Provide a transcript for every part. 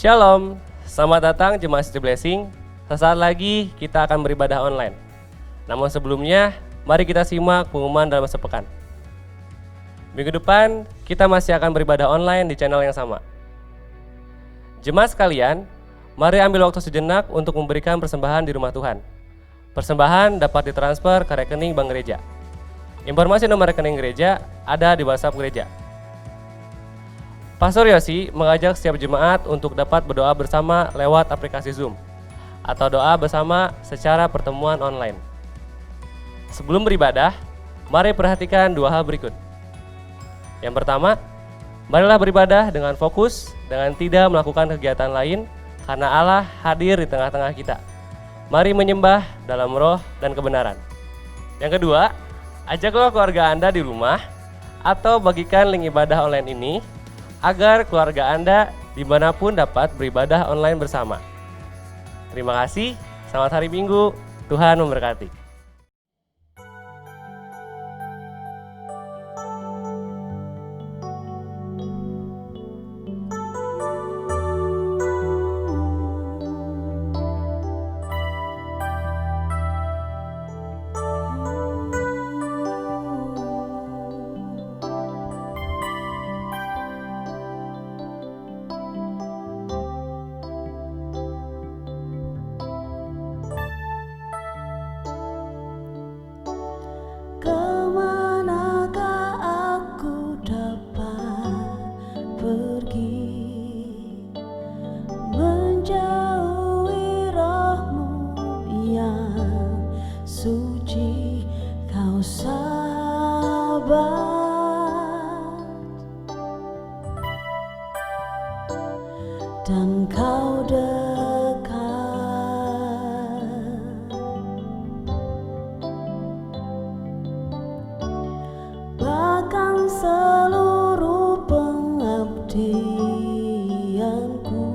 Shalom, selamat datang Jemaat City Blessing. Sesaat lagi kita akan beribadah online. Namun sebelumnya, mari kita simak pengumuman dalam sepekan. Minggu depan, kita masih akan beribadah online di channel yang sama. Jemaat sekalian, mari ambil waktu sejenak untuk memberikan persembahan di rumah Tuhan. Persembahan dapat ditransfer ke rekening Bank Gereja. Informasi nomor rekening gereja ada di WhatsApp gereja. Pastor Yosi mengajak setiap jemaat untuk dapat berdoa bersama lewat aplikasi Zoom atau doa bersama secara pertemuan online. Sebelum beribadah, mari perhatikan dua hal berikut. Yang pertama, marilah beribadah dengan fokus, dengan tidak melakukan kegiatan lain karena Allah hadir di tengah-tengah kita. Mari menyembah dalam roh dan kebenaran. Yang kedua, ajaklah keluarga Anda di rumah atau bagikan link ibadah online ini agar keluarga Anda dimanapun dapat beribadah online bersama. Terima kasih, selamat hari Minggu, Tuhan memberkati. Dan kau dekat, bahkan seluruh pengabdianku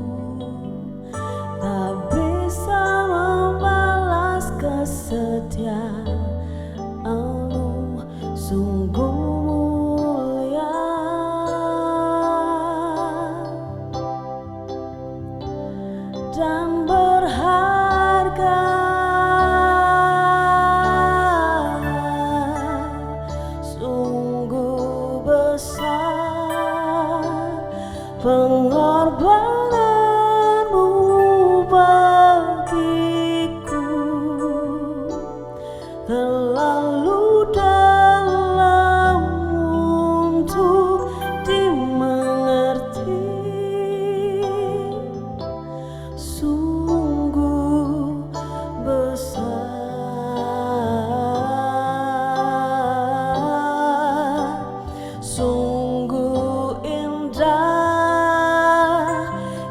tak bisa membalas kesetiaanmu, sungguh mulia dan berharga. Sungguh besar pengorbananmu bagiku, terlalu dalam untuk dimengerti. Sungguh besar, sungguh indah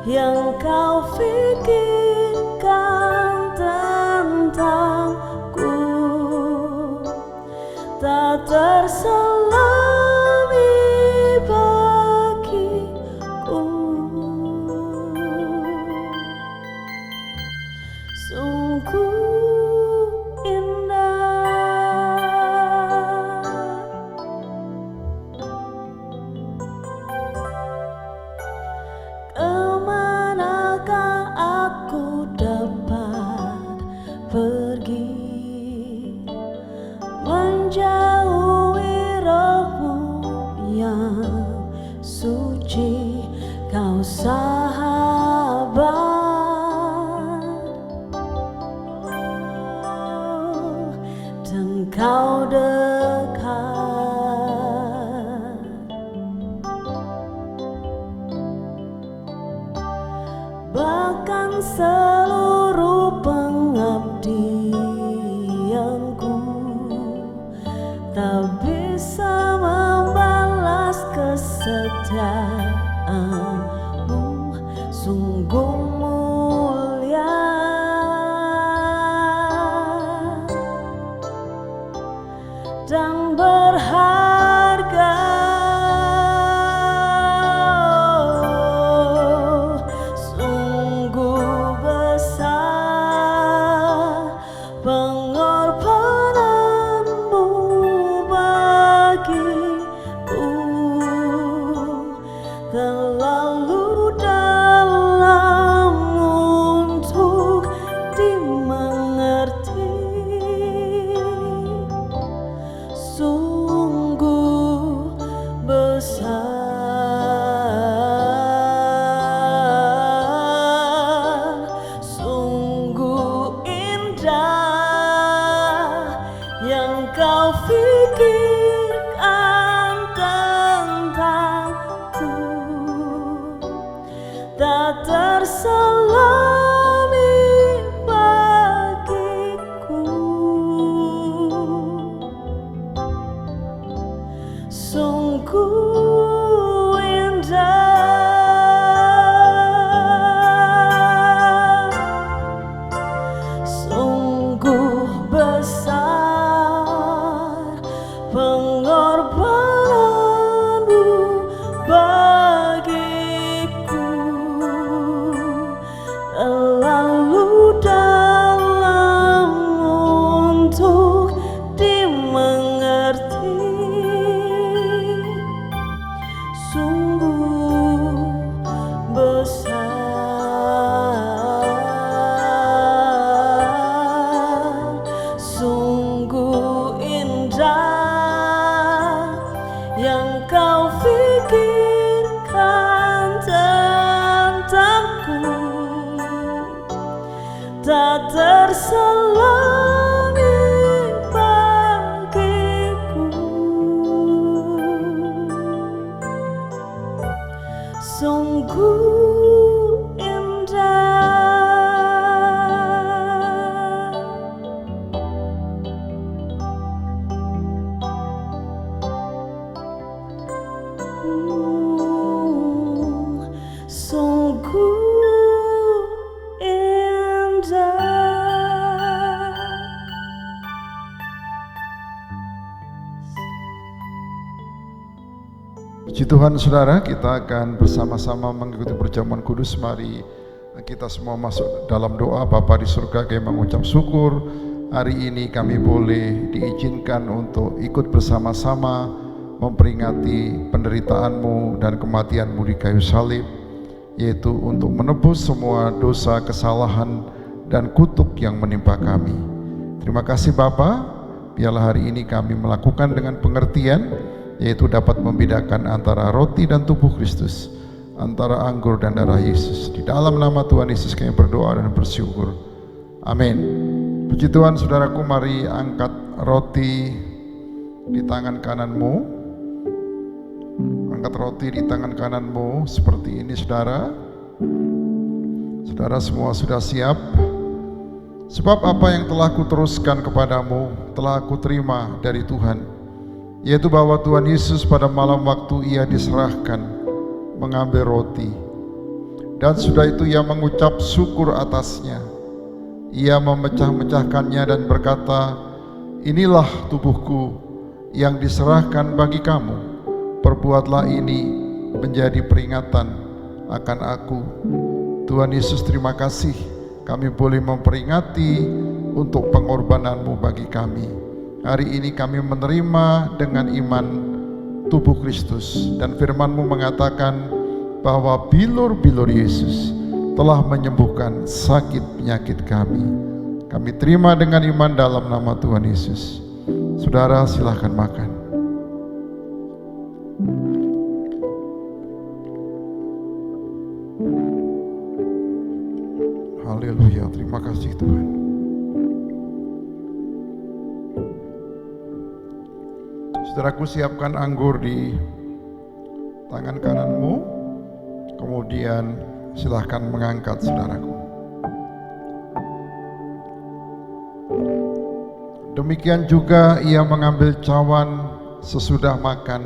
yang kau fikirkan tentangku, tak terselami bagiku. Sungguh indah. Kemanakah aku dapat pergi, menjauhi rohmu yang suci, kau sahabat. Dan kau dekat, bahkan seluruh pengabdianku tak bisa membalas kesetiaanmu, sungguh mulia dan berharga. Sungguh besar besar, sungguh indah yang kau pikirkan tentangku, tak terselami bagiku. Sungguh indah, sungguh besar pengorbananmu bagiku, terlalu dalam untuk dimengerti. Sungguh besar, sungguh indah yang kau pikirkan tentangku, tak terselami bagiku. Sungguh indah. Sungguh indah. Puji Tuhan saudara, kita akan bersama-sama mengikuti perjamuan kudus. Mari kita semua masuk dalam doa. Bapa di surga, kami mengucap syukur hari ini kami boleh diizinkan untuk ikut bersama-sama memperingati penderitaanmu dan kematianmu di kayu salib, yaitu untuk menebus semua dosa, kesalahan, dan kutuk yang menimpa kami. Terima kasih Bapa, biarlah hari ini kami melakukan dengan pengertian, yaitu dapat membedakan antara roti dan tubuh Kristus, antara anggur dan darah Yesus. Di dalam nama Tuhan Yesus kami berdoa dan bersyukur. Amin. Puji Tuhan saudaraku, mari angkat roti di tangan kananmu. Angkat roti di tangan kananmu seperti ini saudara. Saudara semua sudah siap? Sebab apa yang telah kuteruskan kepadamu telah aku terima dari Tuhan, yaitu bahwa Tuhan Yesus pada malam waktu ia diserahkan mengambil roti, dan sudah itu ia mengucap syukur atasnya. Ia memecah-mecahkannya dan berkata, inilah tubuhku yang diserahkan bagi kamu. Perbuatlah ini menjadi peringatan akan aku. Tuhan Yesus, terima kasih kami boleh memperingati untuk pengorbananmu bagi kami. Hari ini kami menerima dengan iman tubuh Kristus, dan firman-Mu mengatakan bahwa bilur-bilur Yesus telah menyembuhkan sakit penyakit kami. Kami terima dengan iman dalam nama Tuhan Yesus. Saudara silahkan makan. Haleluya, terima kasih Tuhan. Saudaraku, siapkan anggur di tangan kananmu, kemudian silahkan mengangkat saudaraku. Demikian juga ia mengambil cawan sesudah makan,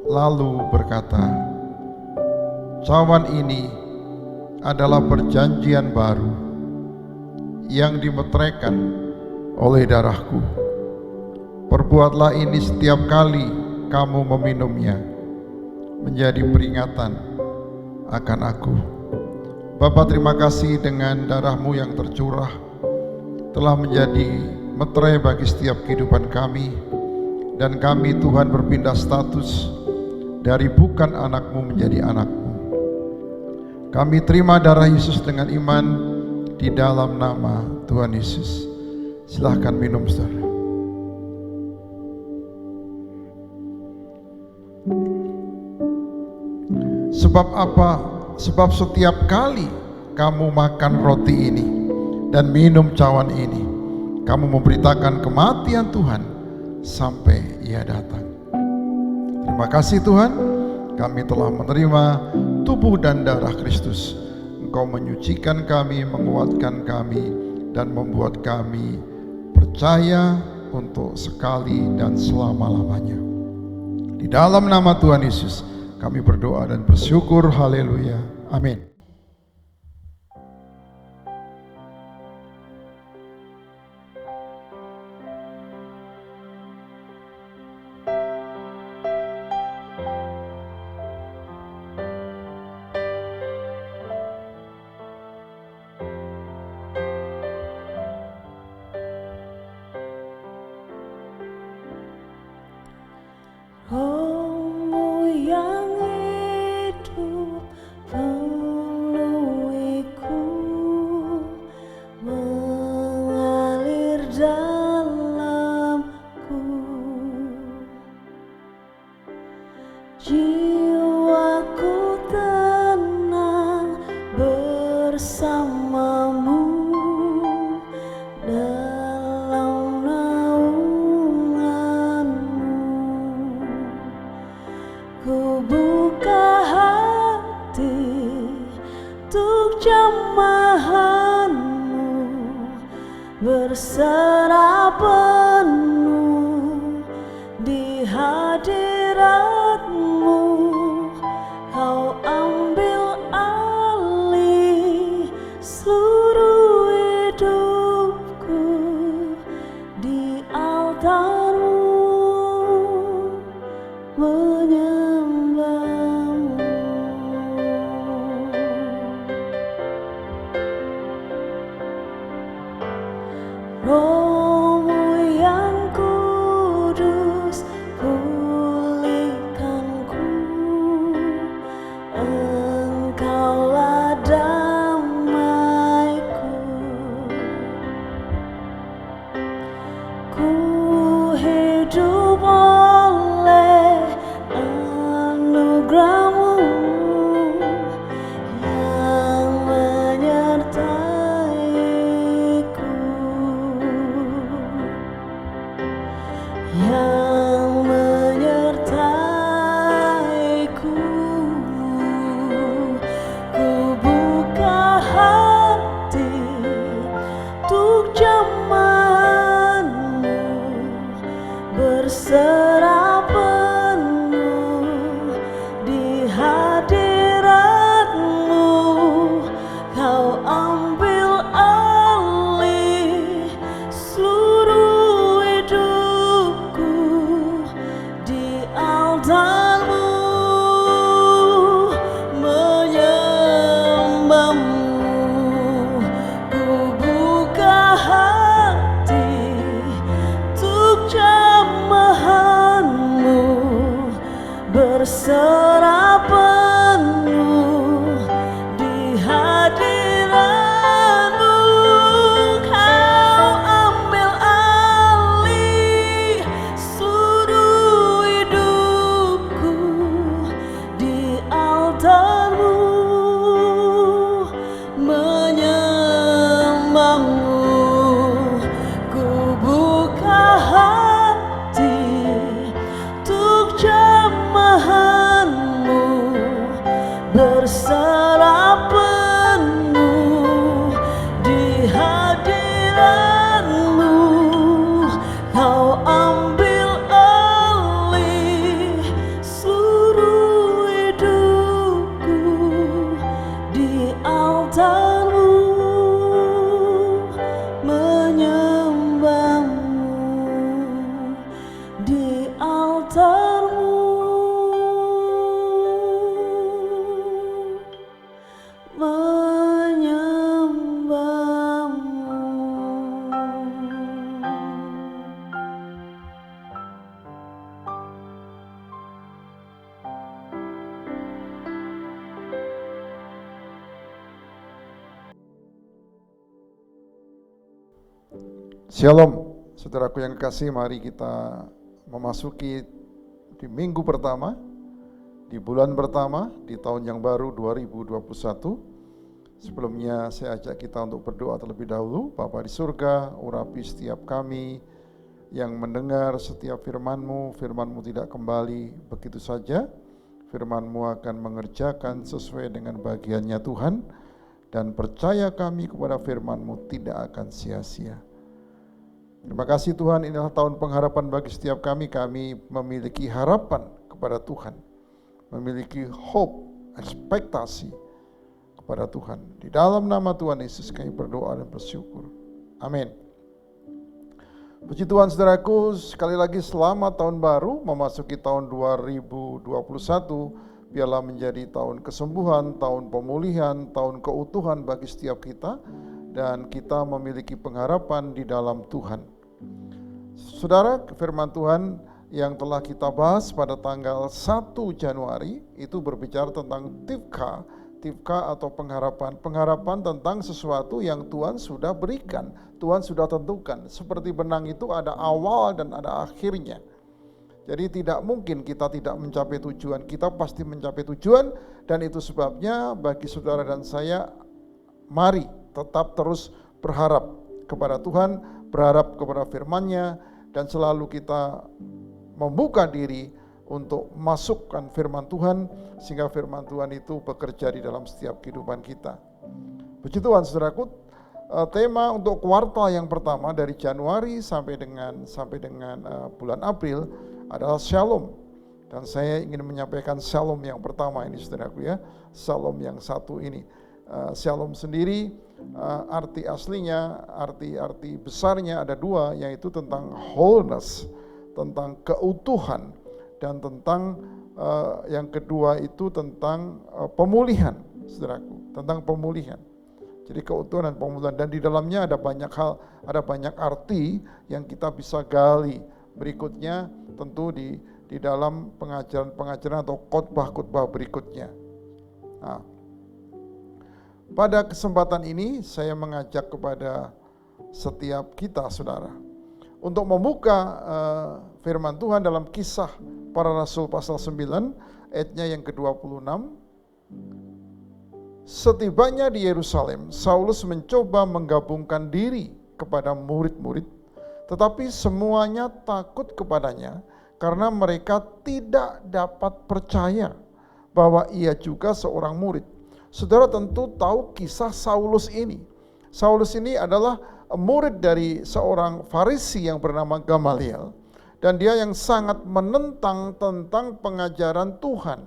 lalu berkata, cawan ini adalah perjanjian baru yang dimeteraikan oleh darahku. Perbuatlah ini setiap kali kamu meminumnya, menjadi peringatan akan aku. Bapa, terima kasih dengan darah-Mu yang tercurah telah menjadi meterai bagi setiap kehidupan kami, dan kami Tuhan berpindah status dari bukan anak-Mu menjadi anak-Mu. Kami terima darah Yesus dengan iman di dalam nama Tuhan Yesus. Silahkan minum saudara. Sebab apa? Sebab setiap kali kamu makan roti ini dan minum cawan ini, kamu memberitakan kematian Tuhan sampai Ia datang. Terima kasih Tuhan, kami telah menerima tubuh dan darah Kristus. Engkau menyucikan kami, menguatkan kami, dan membuat kami percaya untuk sekali dan selama-lamanya. Di dalam nama Tuhan Yesus kami berdoa dan bersyukur. Haleluya. Amin. Rohmu yang hidup penuhiku, mengalir dalamku. Jiwaku tenang bersamamu dalam naunganmu. Ku buka hati untuk jamahanmu, berserah penuh di hadiratmu. Kau ambil alih seluruh hidupku di altarmu, menyembahmu. Rohmu yang kudus pulihkanku, Engkaulah damaiku. Ku hidup oleh anugerah-Mu yang menyertaiku, yang menyertaiku. Ku buka hati untuk jamahanmu, berserah penuh di hadiratmu. Kau ambil alih seluruh hidupku di altarmu, menyembahmu. Ku buka hati untuk jamahanmu, berserah penuh di hadiratmu. Kau ambil alih seluruh hidupku di altarmu, menyembahmu. Ku buka hati untuk jamahanmu, berserah penuh di hadiratmu. Kau ambil alih seluruh hidupku di altarmu, menyembahmu di altarmu, Shalom, saudaraku yang kekasih, mari kita memasuki di minggu pertama di bulan pertama di tahun yang baru 2021. Sebelumnya saya ajak kita untuk berdoa terlebih dahulu. Bapa di surga, urapi setiap kami yang mendengar setiap firman-Mu. Firman-Mu tidak kembali begitu saja. Firman-Mu akan mengerjakan sesuai dengan bagiannya Tuhan. Dan percaya kami kepada firman-Mu tidak akan sia-sia. Terima kasih Tuhan, inilah tahun pengharapan bagi setiap kami. Kami memiliki harapan kepada Tuhan, memiliki hope, ekspektasi kepada Tuhan. Di dalam nama Tuhan Yesus kami berdoa dan bersyukur. Amin. Puji Tuhan saudaraku, sekali lagi selamat tahun baru, memasuki tahun 2021. Biarlah menjadi tahun kesembuhan, tahun pemulihan, tahun keutuhan bagi setiap kita. Dan kita memiliki pengharapan di dalam Tuhan. Saudara, firman Tuhan yang telah kita bahas pada tanggal 1 Januari itu berbicara tentang Tifka atau pengharapan tentang sesuatu yang Tuhan sudah berikan, Tuhan sudah tentukan. Seperti benang itu ada awal dan ada akhirnya. Jadi tidak mungkin kita tidak mencapai tujuan, kita pasti mencapai tujuan. Dan itu sebabnya bagi saudara dan saya, mari tetap terus berharap kepada Tuhan, berharap kepada firman-Nya, dan selalu kita membuka diri untuk masukkan firman Tuhan, sehingga firman Tuhan itu bekerja di dalam setiap kehidupan kita. Puji Tuhan saudaraku, tema untuk kuartal yang pertama dari Januari sampai dengan bulan April adalah Shalom. Dan saya ingin menyampaikan Shalom yang pertama ini saudaraku ya, Shalom yang satu ini. Shalom sendiri arti aslinya, arti besarnya ada dua, yaitu tentang wholeness, tentang keutuhan, dan tentang yang kedua itu tentang pemulihan, saudaraku, tentang pemulihan. Jadi keutuhan dan pemulihan, dan di dalamnya ada banyak hal, ada banyak arti yang kita bisa gali. Berikutnya tentu di dalam pengajaran atau khotbah berikutnya. Nah, pada kesempatan ini saya mengajak kepada setiap kita saudara untuk membuka firman Tuhan dalam Kisah Para Rasul pasal 9 ayatnya yang ke-26. Setibanya di Yerusalem, Saulus mencoba menggabungkan diri kepada murid-murid, tetapi semuanya takut kepadanya karena mereka tidak dapat percaya bahwa ia juga seorang murid. Saudara tentu tahu kisah Saulus ini. Saulus ini adalah murid dari seorang Farisi yang bernama Gamaliel. Dan dia yang sangat menentang tentang pengajaran Tuhan.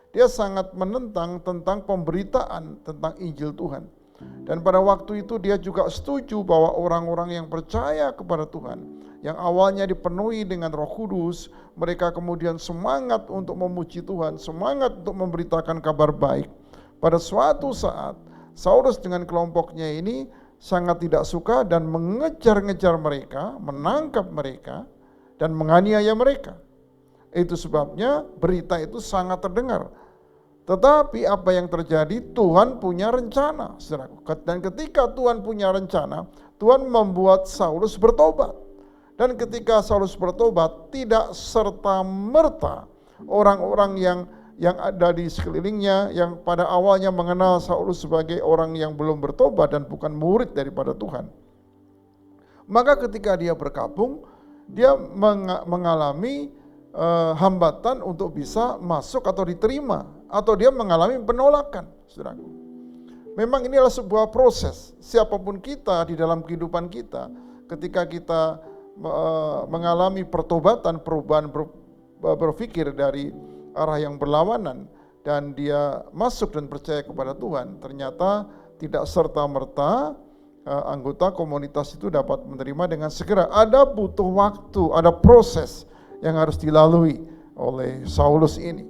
Dia sangat menentang tentang pemberitaan tentang Injil Tuhan. Dan pada waktu itu dia juga setuju bahwa orang-orang yang percaya kepada Tuhan, yang awalnya dipenuhi dengan Roh Kudus, mereka kemudian semangat untuk memuji Tuhan, semangat untuk memberitakan kabar baik. Pada suatu saat, Saulus dengan kelompoknya ini sangat tidak suka dan mengejar-ngejar mereka, menangkap mereka, dan menganiaya mereka. Itu sebabnya berita itu sangat terdengar. Tetapi apa yang terjadi, Tuhan punya rencana, saudaraku. Dan ketika Tuhan punya rencana, Tuhan membuat Saulus bertobat. Dan ketika Saulus bertobat, tidak serta-merta orang-orang yang ada di sekelilingnya, yang pada awalnya mengenal Saulus sebagai orang yang belum bertobat dan bukan murid daripada Tuhan. Maka ketika dia bergabung, dia mengalami hambatan untuk bisa masuk atau diterima, atau dia mengalami penolakan, saudaraku. Memang inilah sebuah proses. Siapapun kita di dalam kehidupan kita, ketika kita mengalami pertobatan, perubahan berpikir dari arah yang berlawanan, dan dia masuk dan percaya kepada Tuhan, ternyata tidak serta-merta anggota komunitas itu dapat menerima dengan segera. Ada butuh waktu, ada proses yang harus dilalui oleh Saulus ini.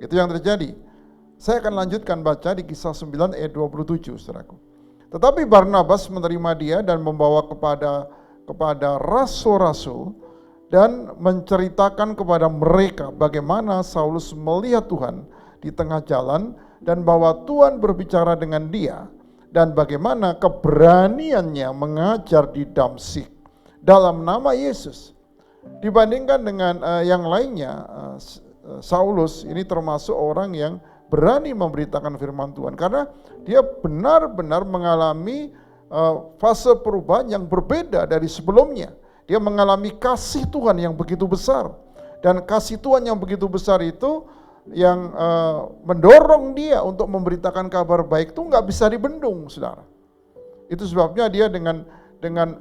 Itu yang terjadi. Saya akan lanjutkan baca di Kisah 9 ayat 27, saudaraku. Tetapi Barnabas menerima dia dan membawa kepada rasul-rasul, dan menceritakan kepada mereka bagaimana Saulus melihat Tuhan di tengah jalan, dan bahwa Tuhan berbicara dengan dia, dan bagaimana keberaniannya mengajar di Damsyik dalam nama Yesus. Dibandingkan dengan yang lainnya, Saulus ini termasuk orang yang berani memberitakan firman Tuhan karena dia benar-benar mengalami fase perubahan yang berbeda dari sebelumnya. Dia mengalami kasih Tuhan yang begitu besar, dan kasih Tuhan yang begitu besar itu yang mendorong dia untuk memberitakan kabar baik itu nggak bisa dibendung, saudara. Itu sebabnya dia dengan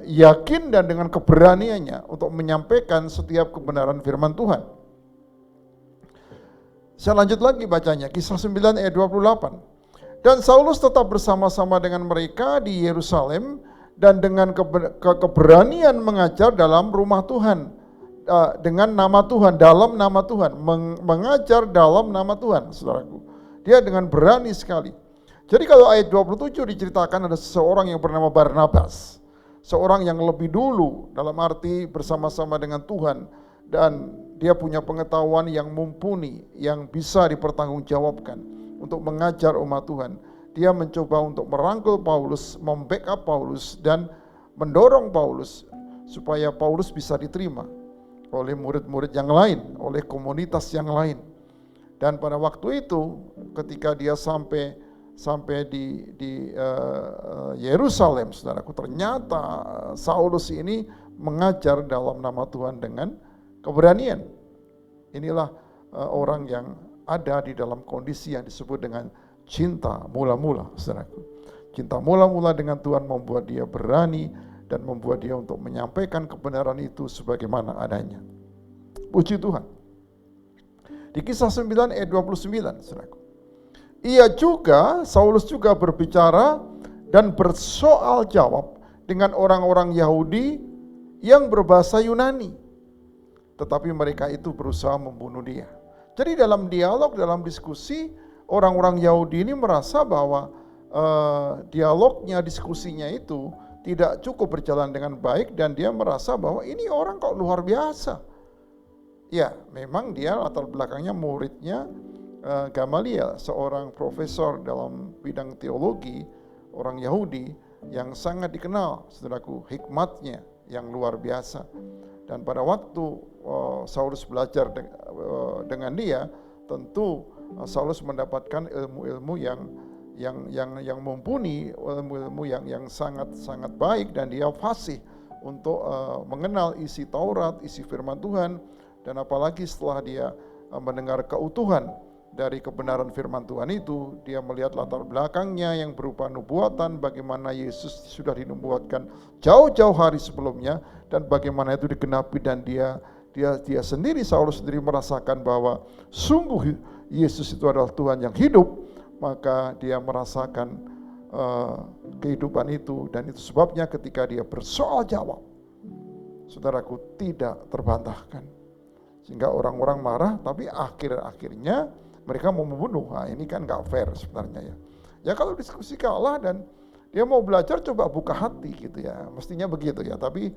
yakin dan dengan keberaniannya untuk menyampaikan setiap kebenaran firman Tuhan. Saya lanjut lagi bacanya, Kisah 9 ayat 28. Dan Saulus tetap bersama-sama dengan mereka di Yerusalem dan dengan keberanian mengajar dalam rumah Tuhan, dengan nama Tuhan, dalam nama Tuhan, mengajar dalam nama Tuhan, saudaraku. Dia dengan berani sekali. Jadi kalau ayat 27 diceritakan ada seseorang yang bernama Barnabas, seorang yang lebih dulu dalam arti bersama-sama dengan Tuhan, dan dia punya pengetahuan yang mumpuni, yang bisa dipertanggungjawabkan untuk mengajar umat Tuhan. Dia mencoba untuk merangkul Paulus, membackup Paulus, dan mendorong Paulus supaya Paulus bisa diterima oleh murid-murid yang lain, oleh komunitas yang lain. Dan pada waktu itu, ketika dia sampai di Yerusalem, saudaraku, ternyata Saulus ini mengajar dalam nama Tuhan dengan keberanian. Inilah orang yang ada di dalam kondisi yang disebut dengan cinta mula-mula, saudaraku. Cinta mula-mula dengan Tuhan membuat dia berani dan membuat dia untuk menyampaikan kebenaran itu sebagaimana adanya. Puji Tuhan. Di Kisah 9 ayat 29, saudaraku. Saulus juga berbicara dan bersoal jawab dengan orang-orang Yahudi yang berbahasa Yunani. Tetapi mereka itu berusaha membunuh dia. Jadi dalam dialog, dalam diskusi, orang-orang Yahudi ini merasa bahwa dialognya, diskusinya itu tidak cukup berjalan dengan baik, dan dia merasa bahwa ini orang kok luar biasa. Ya, memang dia latar belakangnya muridnya Gamaliel, seorang profesor dalam bidang teologi, orang Yahudi yang sangat dikenal, saudaraku, hikmatnya yang luar biasa. Dan pada waktu Saulus belajar dengan dia, tentu Saulus mendapatkan ilmu-ilmu yang mumpuni, ilmu-ilmu yang sangat baik, dan dia fasih untuk mengenal isi Taurat, isi firman Tuhan, dan apalagi setelah dia mendengar keutuhan dari kebenaran firman Tuhan itu, dia melihat latar belakangnya yang berupa nubuatan, bagaimana Yesus sudah dinubuatkan jauh-jauh hari sebelumnya, dan bagaimana itu digenapi, dan dia sendiri, Saulus sendiri merasakan bahwa sungguh Yesus itu adalah Tuhan yang hidup, maka dia merasakan kehidupan itu, dan itu sebabnya ketika dia bersoal jawab, saudaraku, tidak terbantahkan. Sehingga orang-orang marah, tapi akhirnya mereka mau membunuh. Nah, ini kan gak fair sebenarnya ya. Ya kalau diskusi kalah dan dia mau belajar, coba buka hati gitu ya. Mestinya begitu ya. Tapi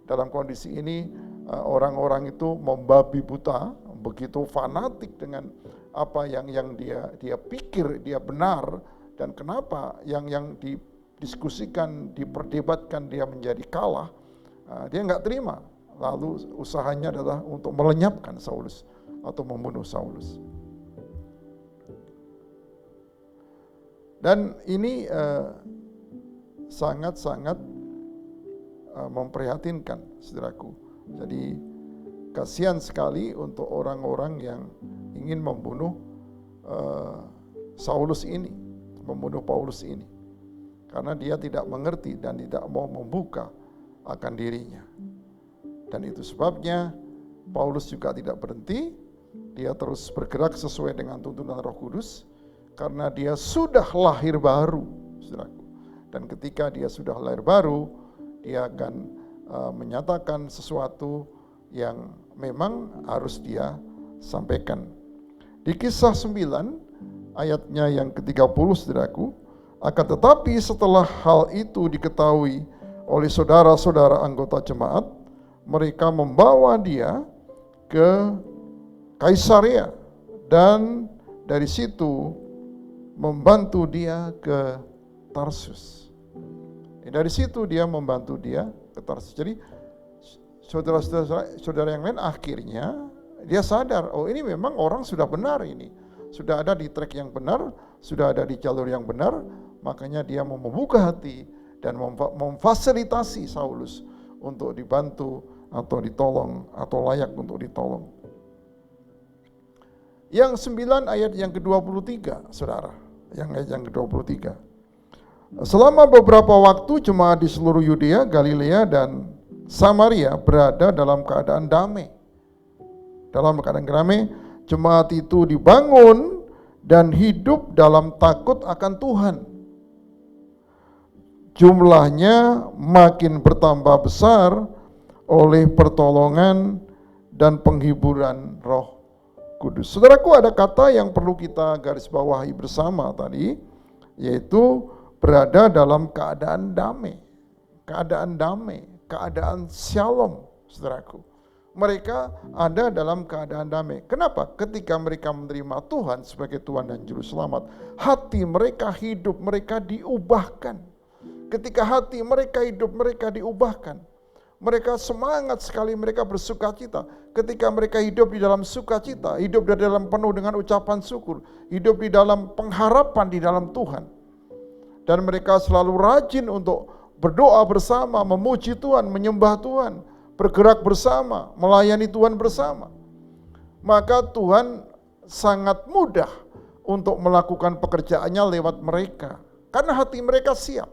dalam kondisi ini orang-orang itu membabi buta, begitu fanatik dengan apa yang dia pikir dia benar, dan kenapa yang didiskusikan, diperdebatkan dia menjadi kalah, dia nggak terima. Lalu usahanya adalah untuk melenyapkan Saulus atau membunuh Saulus. Dan ini sangat-sangat memprihatinkan, saudaraku. Jadi kasihan sekali untuk orang-orang yang ingin membunuh Saulus ini, membunuh Paulus ini, karena dia tidak mengerti dan tidak mau membuka akan dirinya. Dan itu sebabnya Paulus juga tidak berhenti, dia terus bergerak sesuai dengan tuntunan Roh Kudus, karena dia sudah lahir baru, saudaraku. Dan ketika dia sudah lahir baru, dia akan menyatakan sesuatu yang memang harus dia sampaikan. Di Kisah 9 ayatnya yang ke-30, saudaraku, akan tetapi setelah hal itu diketahui oleh saudara-saudara anggota jemaat, mereka membawa dia ke Kaisarea dan dari situ membantu dia ke Tarsus. Dari situ dia membantu dia ke Tarsus. Jadi saudara yang lain akhirnya Dia sadar, oh ini memang orang sudah benar ini. Sudah ada di track yang benar, sudah ada di jalur yang benar, makanya dia mau membuka hati dan memfasilitasi Saulus untuk dibantu atau ditolong atau layak untuk ditolong. Yang 9 ayat yang ke-23, saudara. Yang ayat yang ke-23. Selama beberapa waktu jemaat di seluruh Yudea, Galilea, dan Samaria berada dalam keadaan damai. Dalam keadaan damai, jemaat itu dibangun dan hidup dalam takut akan Tuhan. Jumlahnya makin bertambah besar oleh pertolongan dan penghiburan Roh Kudus. Saudaraku, ada kata yang perlu kita garis bawahi bersama tadi, yaitu berada dalam keadaan damai. Keadaan damai, keadaan shalom, saudaraku. Mereka ada dalam keadaan damai. Kenapa? Ketika mereka menerima Tuhan sebagai Tuhan dan Juru Selamat, hati mereka, hidup mereka diubahkan. Ketika hati mereka, hidup mereka diubahkan, mereka semangat sekali, mereka bersukacita. Ketika mereka hidup di dalam sukacita, hidup di dalam penuh dengan ucapan syukur, hidup di dalam pengharapan di dalam Tuhan. Dan mereka selalu rajin untuk berdoa bersama, memuji Tuhan, menyembah Tuhan, bergerak bersama, melayani Tuhan bersama. Maka Tuhan sangat mudah untuk melakukan pekerjaannya lewat mereka, karena hati mereka siap.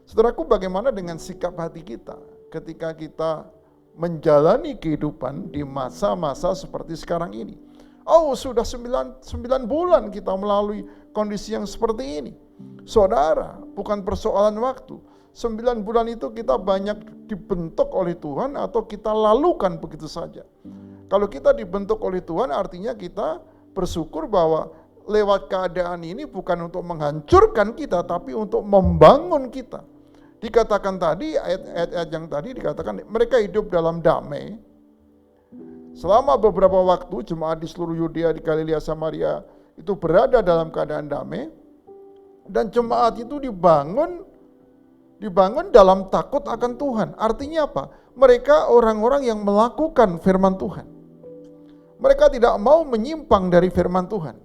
Saudaraku, bagaimana dengan sikap hati kita ketika kita menjalani kehidupan di masa-masa seperti sekarang ini? Oh, sudah 9 bulan kita melalui kondisi yang seperti ini. Saudara, bukan persoalan waktu. 9 bulan itu kita banyak dibentuk oleh Tuhan atau kita lalukan begitu saja. Kalau kita dibentuk oleh Tuhan, artinya kita bersyukur bahwa lewat keadaan ini bukan untuk menghancurkan kita, tapi untuk membangun kita. Dikatakan tadi, ayat-ayat yang tadi dikatakan mereka hidup dalam damai. Selama beberapa waktu jemaat di seluruh Yudea, di Galilea, Samaria itu berada dalam keadaan damai. Dan jemaat itu dibangun dalam takut akan Tuhan. Artinya apa? Mereka orang-orang yang melakukan firman Tuhan. Mereka tidak mau menyimpang dari firman Tuhan.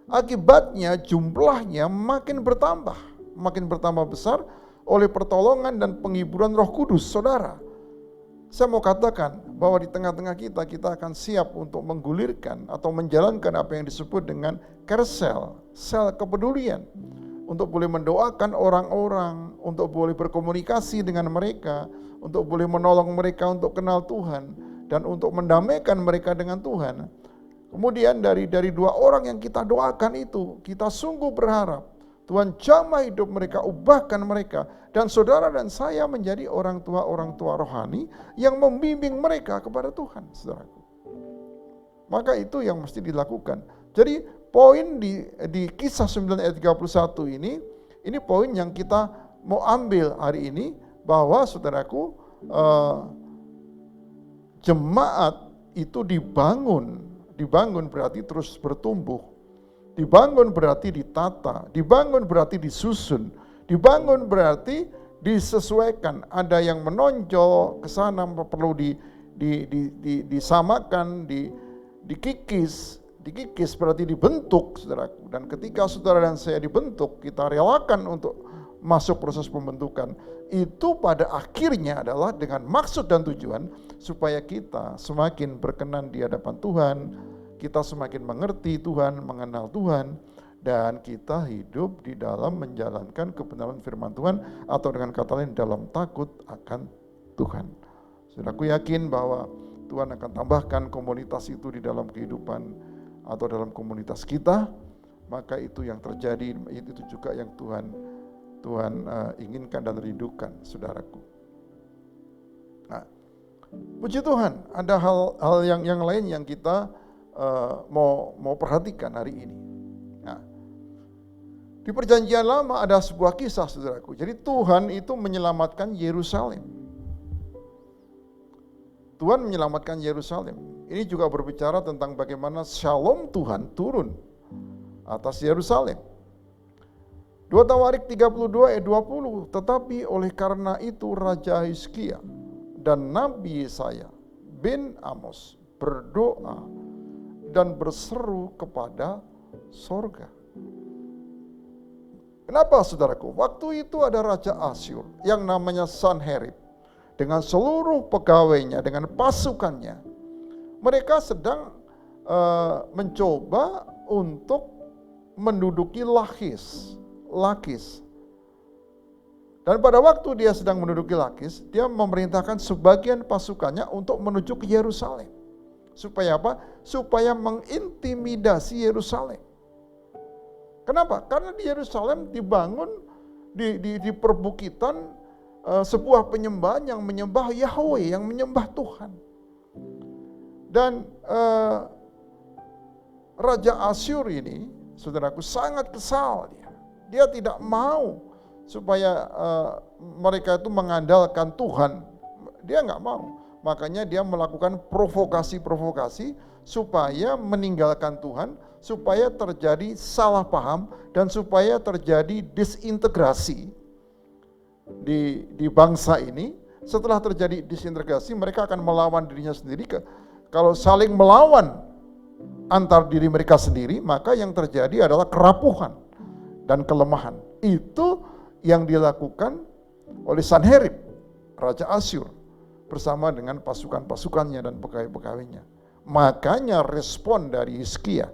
Akibatnya jumlahnya makin bertambah besar oleh pertolongan dan penghiburan Roh Kudus. Saudara, saya mau katakan bahwa di tengah-tengah kita akan siap untuk menggulirkan atau menjalankan apa yang disebut dengan kersel, sel kepedulian, untuk boleh mendoakan orang-orang, untuk boleh berkomunikasi dengan mereka, untuk boleh menolong mereka untuk kenal Tuhan, dan untuk mendamaikan mereka dengan Tuhan. Kemudian dari 2 orang yang kita doakan itu, kita sungguh berharap Tuhan jamah hidup mereka, ubahkan mereka, dan saudara dan saya menjadi orang tua rohani yang membimbing mereka kepada Tuhan, saudaraku. Maka itu yang mesti dilakukan. Jadi poin di Kisah 9 ayat 31 ini poin yang kita mau ambil hari ini, bahwa saudaraku, jemaat itu dibangun berarti terus bertumbuh. Dibangun berarti ditata, dibangun berarti disusun, dibangun berarti disesuaikan. Ada yang menonjol ke sana, perlu disamakan, dikikis berarti dibentuk, saudaraku. Dan ketika saudara dan saya dibentuk, kita relakan untuk masuk proses pembentukan. Itu pada akhirnya adalah dengan maksud dan tujuan supaya kita semakin berkenan di hadapan Tuhan, kita semakin mengerti Tuhan, mengenal Tuhan, dan kita hidup di dalam menjalankan kebenaran firman Tuhan, atau dengan kata lain dalam takut akan Tuhan. Saudaraku yakin bahwa Tuhan akan tambahkan komunitas itu di dalam kehidupan atau dalam komunitas kita, maka itu yang terjadi, itu juga yang Tuhan inginkan dan rindukan, saudaraku. Nah, puji Tuhan, ada hal yang lain yang kita mau perhatikan hari ini. Nah, di Perjanjian Lama ada sebuah kisah, saudaraku. Jadi Tuhan itu menyelamatkan Yerusalem. Tuhan menyelamatkan Yerusalem. Ini juga berbicara tentang bagaimana shalom Tuhan turun atas Yerusalem. 2 Tawarik 32 ayat 20, tetapi oleh karena itu Raja Hizkia dan Nabi Yesaya bin Amos berdoa dan berseru kepada sorga. Kenapa saudaraku? Waktu itu ada Raja Asyur yang namanya Sanherib. Dengan seluruh pegawainya, dengan pasukannya. Mereka sedang mencoba untuk menduduki Lakis. Dan pada waktu dia sedang menduduki Lakis, dia memerintahkan sebagian pasukannya untuk menuju ke Yerusalem. Supaya apa? Supaya mengintimidasi Yerusalem. Kenapa? Karena di Yerusalem dibangun di perbukitan sebuah penyembahan yang menyembah Yahweh, yang menyembah Tuhan. Dan Raja Asyur ini, saudaraku, sangat kesal dia. Dia tidak mau supaya mereka itu mengandalkan Tuhan. Dia nggak mau. Makanya dia melakukan provokasi-provokasi supaya meninggalkan Tuhan, supaya terjadi salah paham, dan supaya terjadi disintegrasi di bangsa ini. Setelah terjadi disintegrasi, mereka akan melawan dirinya sendiri. Kalau saling melawan antar diri mereka sendiri, maka yang terjadi adalah kerapuhan dan kelemahan. Itu yang dilakukan oleh Sanherib, Raja Asyur, bersama dengan pasukan-pasukannya dan pegawai-pegawainya. Makanya respon dari Hizkia,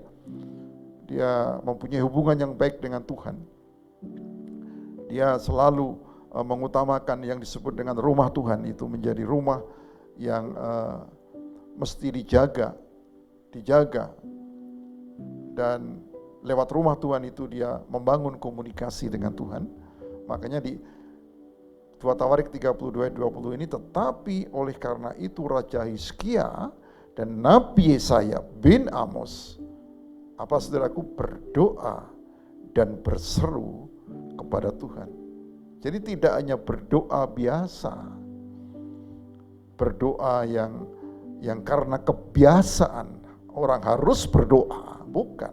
dia mempunyai hubungan yang baik dengan Tuhan. Dia selalu mengutamakan yang disebut dengan rumah Tuhan, itu menjadi rumah yang mesti dijaga, dan lewat rumah Tuhan itu dia membangun komunikasi dengan Tuhan. Makanya di 2 Tawarik 32 ayat 20 ini, tetapi oleh karena itu Raja Hizkia dan Nabi Yesaya bin Amos, apa saudaraku, berdoa dan berseru kepada Tuhan. Jadi tidak hanya berdoa biasa, berdoa yang karena kebiasaan orang harus berdoa, bukan.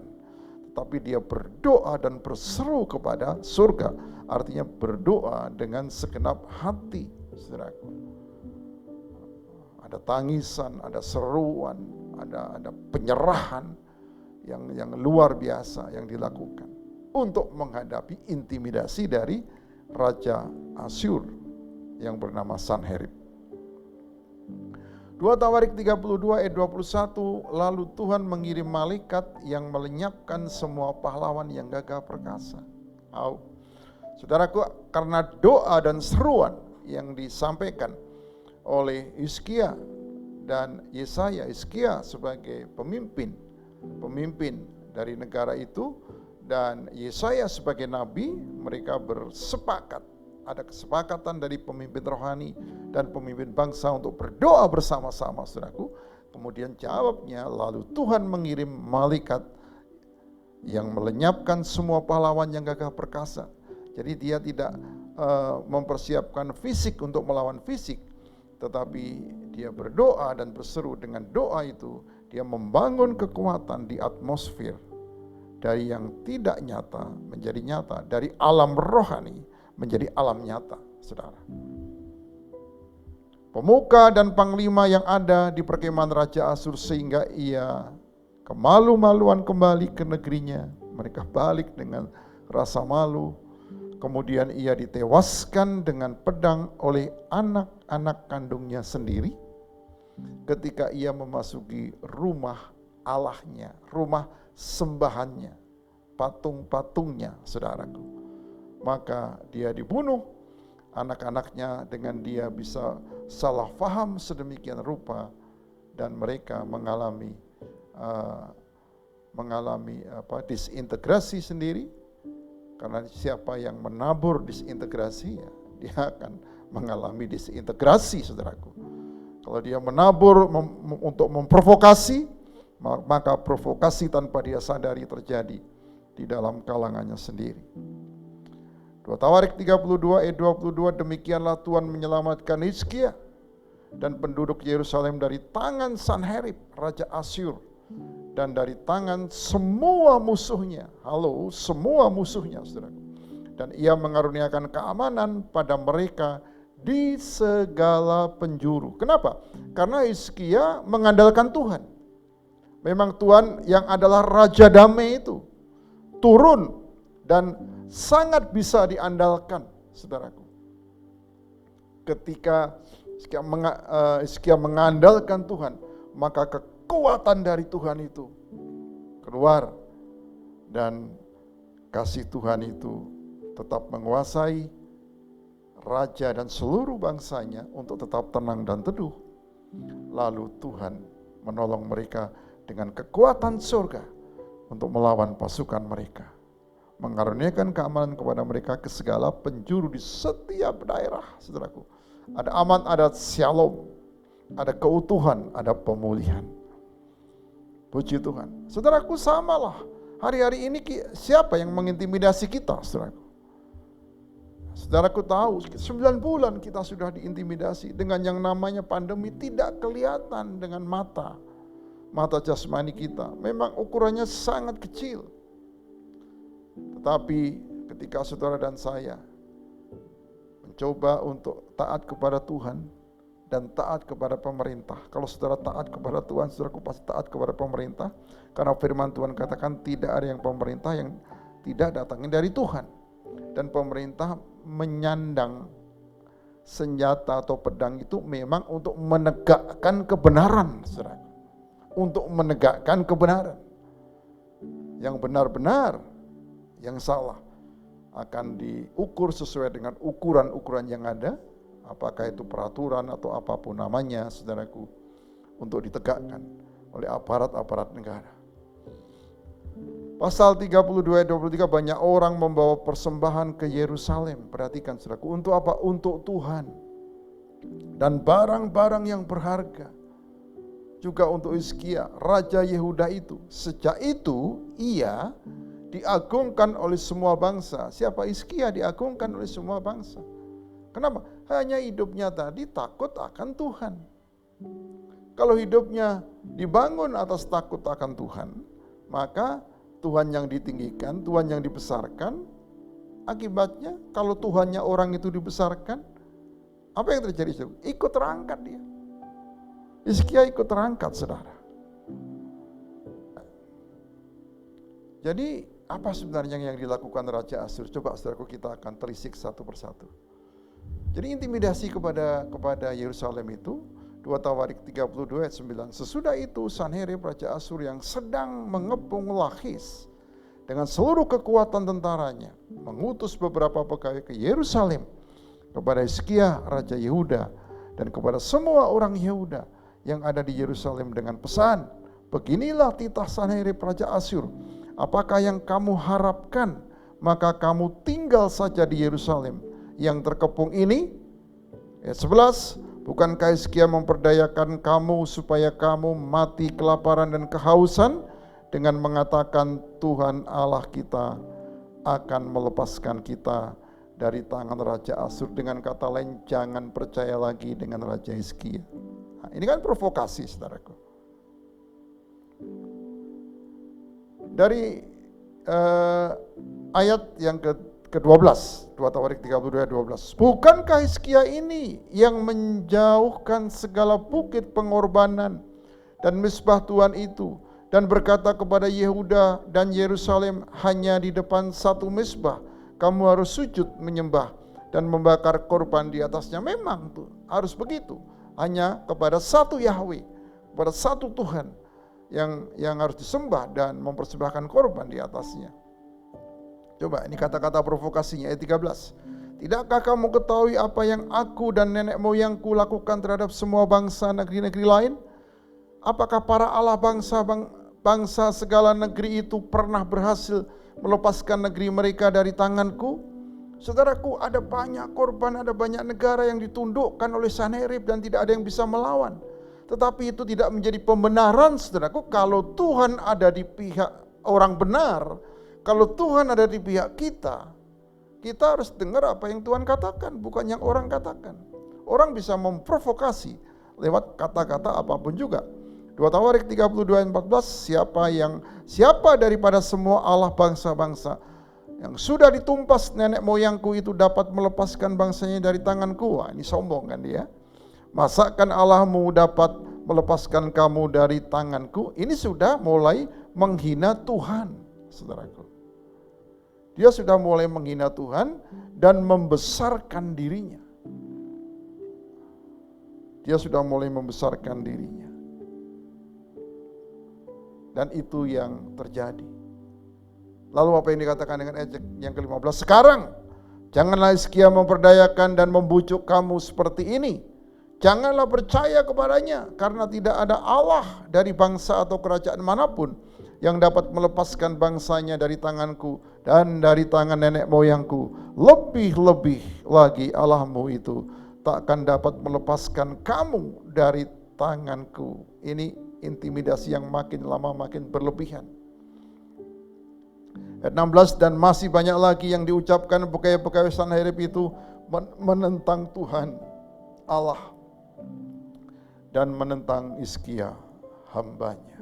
Tapi dia berdoa dan berseru kepada surga, artinya berdoa dengan segenap hati, saudaraku. Ada tangisan, ada seruan, ada penyerahan yang luar biasa yang dilakukan untuk menghadapi intimidasi dari Raja Asyur yang bernama Sanherib. 2 Tawarik 32 ayat 21, lalu Tuhan mengirim malaikat yang melenyapkan semua pahlawan yang gagah perkasa. Saudaraku, karena doa dan seruan yang disampaikan oleh Hizkia dan Yesaya, Hizkia sebagai pemimpin dari negara itu, dan Yesaya sebagai nabi, mereka bersepakat. Ada kesepakatan dari pemimpin rohani dan pemimpin bangsa untuk berdoa bersama-sama, saudaraku. Kemudian jawabnya, lalu Tuhan mengirim malaikat yang melenyapkan semua pahlawan yang gagah perkasa. Jadi dia tidak mempersiapkan fisik untuk melawan fisik, tetapi dia berdoa dan berseru. Dengan doa itu dia membangun kekuatan di atmosfer, dari yang tidak nyata menjadi nyata, dari alam rohani menjadi alam nyata, saudara. Pemuka dan panglima yang ada di perkemahan Raja Asyur, sehingga ia kemalu-maluan kembali ke negerinya. Mereka balik dengan rasa malu. Kemudian ia ditewaskan dengan pedang oleh anak-anak kandungnya sendiri ketika ia memasuki rumah Allahnya, rumah sembahannya, patung-patungnya, saudaraku. Maka dia dibunuh, anak-anaknya dengan dia bisa salah faham sedemikian rupa, dan mereka mengalami disintegrasi sendiri. Karena siapa yang menabur disintegrasi, ya, dia akan mengalami disintegrasi, saudaraku. Kalau dia menabur untuk memprovokasi, maka provokasi tanpa dia sadari terjadi di dalam kalangannya sendiri. 2 Tawarik 32 ayat 22, demikianlah Tuhan menyelamatkan Hizkia dan penduduk Yerusalem dari tangan Sanherib, Raja Asyur, dan dari tangan semua musuhnya. Semua musuhnya, saudara. Dan ia mengaruniakan keamanan pada mereka di segala penjuru. Kenapa? Karena Hizkia mengandalkan Tuhan. Memang Tuhan yang adalah Raja Damai itu turun dan sangat bisa diandalkan, saudaraku. Ketika Hizkia mengandalkan Tuhan, maka kekuatan dari Tuhan itu keluar dan kasih Tuhan itu tetap menguasai raja dan seluruh bangsanya untuk tetap tenang dan teduh. Lalu Tuhan menolong mereka dengan kekuatan surga untuk melawan pasukan mereka, mengaruniakan keamanan kepada mereka ke segala penjuru di setiap daerah, saudaraku. Ada aman, ada shalom, ada keutuhan, ada pemulihan. Puji Tuhan. Saudaraku, samalah. Hari-hari ini siapa yang mengintimidasi kita, saudaraku? Saudaraku tahu, 9 bulan kita sudah diintimidasi dengan yang namanya pandemi, tidak kelihatan dengan mata jasmani kita. Memang ukurannya sangat kecil. Tetapi ketika saudara dan saya mencoba untuk taat kepada Tuhan dan taat kepada pemerintah. Kalau saudara taat kepada Tuhan, saudaraku pasti taat kepada pemerintah. Karena firman Tuhan katakan tidak ada yang pemerintah yang tidak datangnya dari Tuhan. Dan pemerintah menyandang senjata atau pedang itu memang untuk menegakkan kebenaran, saudara. Untuk menegakkan kebenaran. Yang benar-benar, yang salah akan diukur sesuai dengan ukuran-ukuran yang ada, apakah itu peraturan atau apapun namanya, saudaraku, untuk ditegakkan oleh aparat-aparat negara. Pasal 32 ayat 23, banyak orang membawa persembahan ke Yerusalem. Perhatikan saudaraku, untuk apa? Untuk Tuhan. Dan barang-barang yang berharga. Juga untuk Hizkia, Raja Yehuda itu. Sejak itu ia diagungkan oleh semua bangsa. Siapa? Hizkia diagungkan oleh semua bangsa. Kenapa? Hanya hidupnya tadi takut akan Tuhan. Kalau hidupnya dibangun atas takut akan Tuhan, maka Tuhan yang ditinggikan, Tuhan yang dibesarkan. Akibatnya kalau Tuhannya orang itu dibesarkan, apa yang terjadi? Ikut terangkat dia. Hizkia ikut terangkat, saudara. Jadi apa sebenarnya yang dilakukan Raja Asyur? Coba saudaraku kita akan telisik satu persatu. Jadi intimidasi kepada Yerusalem itu 2 Tawarik 32 ayat 9. Sesudah itu Sanherib Raja Asyur yang sedang mengepung Lakhis dengan seluruh kekuatan tentaranya mengutus beberapa pegawai ke Yerusalem kepada Hizkia Raja Yehuda dan kepada semua orang Yehuda yang ada di Yerusalem dengan pesan, beginilah titah Sanherib Raja Asyur, apakah yang kamu harapkan, maka kamu tinggal saja di Yerusalem yang terkepung ini. Ayat 11, bukankah Hizkia memperdayakan kamu supaya kamu mati kelaparan dan kehausan dengan mengatakan Tuhan Allah kita akan melepaskan kita dari tangan Raja Asyur. Dengan kata lain, jangan percaya lagi dengan Raja Hizkia. Nah, ini kan provokasi, saudaraku. Dari ayat yang ke-12, 2 Tawarik 32 ayat 12. Bukankah Hizkia ini yang menjauhkan segala bukit pengorbanan dan misbah Tuhan itu, dan berkata kepada Yehuda dan Yerusalem, hanya di depan satu misbah kamu harus sujud menyembah dan membakar korban di atasnya. Memang tuh harus begitu. Hanya kepada satu Yahweh, kepada satu Tuhan yang harus disembah dan mempersembahkan korban di atasnya. Coba ini kata-kata provokasinya ayat 13. Tidakkah kamu ketahui apa yang aku dan nenek moyangku lakukan terhadap semua bangsa negeri-negeri lain? Apakah para Allah bangsa segala negeri itu pernah berhasil melepaskan negeri mereka dari tanganku? Saudaraku, ada banyak korban, ada banyak negara yang ditundukkan oleh Sanherib dan tidak ada yang bisa melawan. Tetapi itu tidak menjadi pembenaran, saudaraku, kalau Tuhan ada di pihak orang benar, kalau Tuhan ada di pihak kita, kita harus dengar apa yang Tuhan katakan, bukan yang orang katakan. Orang bisa memprovokasi lewat kata-kata apapun juga. 2 Tawarik 32 ayat 14, siapa daripada semua Allah bangsa-bangsa Yang sudah ditumpas nenek moyangku itu dapat melepaskan bangsanya dari tanganku. Wah, ini sombong kan dia. Masakan Allahmu dapat melepaskan kamu dari tanganku. Ini sudah mulai menghina Tuhan, saudaraku. Dia sudah mulai menghina Tuhan dan membesarkan dirinya. Dia sudah mulai membesarkan dirinya. Dan itu yang terjadi. Lalu apa yang dikatakan dengan ayat yang ke-15? Sekarang, janganlah Hizkia memperdayakan dan membujuk kamu seperti ini. Janganlah percaya kepadanya, karena tidak ada Allah dari bangsa atau kerajaan manapun yang dapat melepaskan bangsanya dari tanganku dan dari tangan nenek moyangku. Lebih-lebih lagi Allahmu itu tak akan dapat melepaskan kamu dari tanganku. Ini intimidasi yang makin lama makin berlebihan. Ayat 16, dan masih banyak lagi yang diucapkan pegawai-pegawai Sanherib itu menentang Tuhan Allah dan menentang Hizkia hambanya.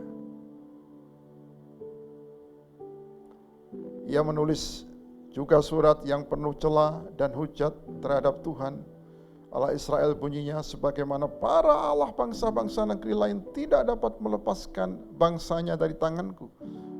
Ia menulis juga surat yang penuh celah dan hujat terhadap Tuhan Allah Israel, bunyinya, sebagaimana para Allah bangsa-bangsa negeri lain tidak dapat melepaskan bangsanya dari tanganku,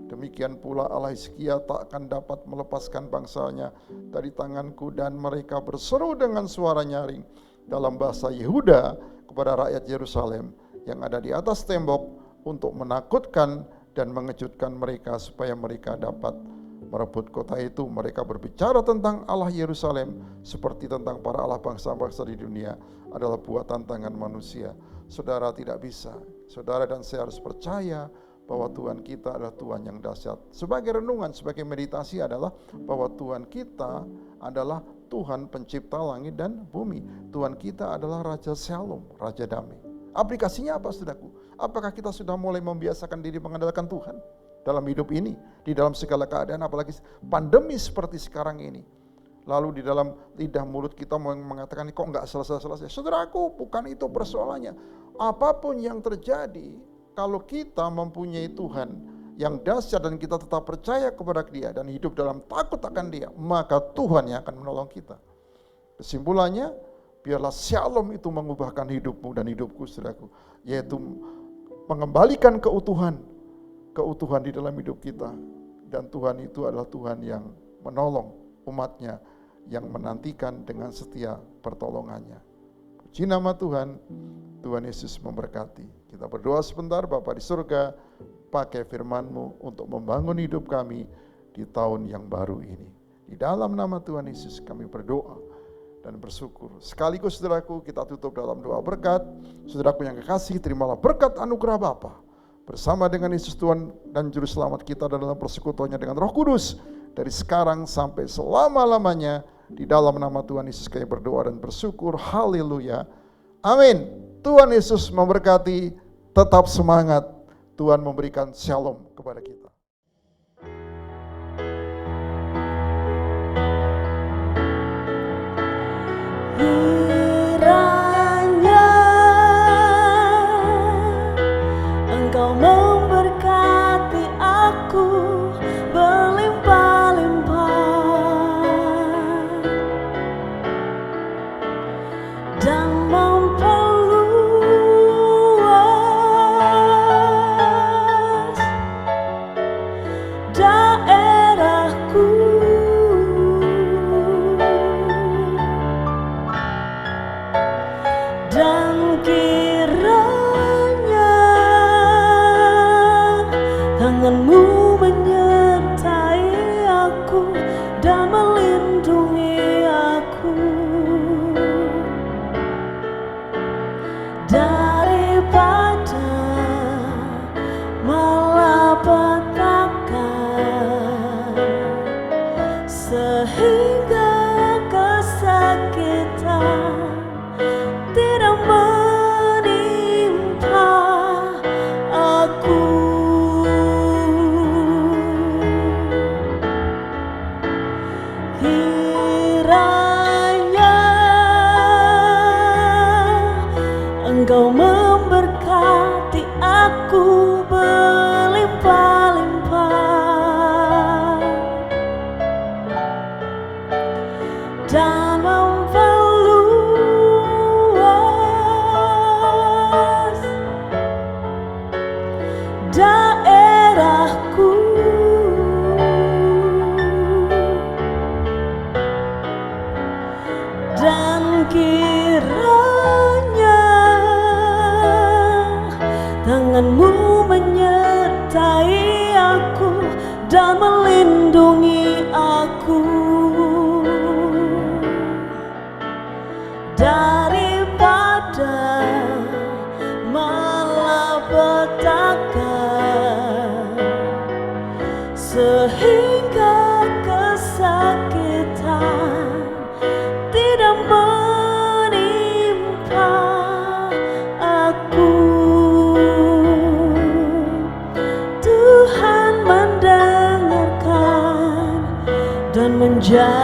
demikian pula Allah Hizkia tak akan dapat melepaskan bangsanya dari tanganku. Dan mereka berseru dengan suara nyaring dalam bahasa Yehuda kepada rakyat Yerusalem yang ada di atas tembok untuk menakutkan dan mengejutkan mereka supaya mereka dapat merebut kota itu. Mereka berbicara tentang Allah Yerusalem seperti tentang para Allah bangsa-bangsa di dunia adalah buatan tangan manusia. Saudara tidak bisa, saudara dan saya harus percaya bahwa Tuhan kita adalah Tuhan yang dahsyat. Sebagai renungan, sebagai meditasi adalah bahwa Tuhan kita adalah Tuhan pencipta langit dan bumi. Tuhan kita adalah Raja Shalom, Raja Damai. Aplikasinya apa, saudaraku? Apakah kita sudah mulai membiasakan diri mengandalkan Tuhan dalam hidup ini, di dalam segala keadaan, apalagi pandemi seperti sekarang ini? Lalu di dalam lidah mulut kita mengatakan, kok enggak selesai-selesai. Saudaraku, bukan itu persoalannya. Apapun yang terjadi, kalau kita mempunyai Tuhan yang dahsyat dan kita tetap percaya kepada Dia dan hidup dalam takut akan Dia, maka Tuhan yang akan menolong kita. Kesimpulannya, biarlah Shalom itu mengubahkan hidupmu dan hidupku, saudaraku, yaitu mengembalikan keutuhan di dalam hidup kita. Dan Tuhan itu adalah Tuhan yang menolong umatnya, yang menantikan dengan setia pertolongannya. Puji nama Tuhan. Tuhan Yesus memberkati. Kita berdoa sebentar. Bapa di surga, pakai firman-Mu untuk membangun hidup kami di tahun yang baru ini. Di dalam nama Tuhan Yesus kami berdoa dan bersyukur. Sekaligus saudaraku, kita tutup dalam doa berkat. Saudaraku yang kekasih, terimalah berkat anugerah Bapa bersama dengan Yesus Tuhan dan Juru Selamat kita dan dalam persekutuannya dengan Roh Kudus dari sekarang sampai selama-lamanya. Di dalam nama Tuhan Yesus kami berdoa dan bersyukur. Haleluya. Amin. Tuhan Yesus memberkati. Tetap semangat. Tuhan memberikan shalom kepada kita. Kiranya Engkau memberkati aku berlimpah-limpah dan memperluas daerahku, dan kiranya tangan-Mu menyertai aku dan melindungi aku daripada malapetaka. dan melindungi aku daripada malapetaka, sehingga kesakitan tidak menimpa aku. Tuhan mendengarkan dan menjadi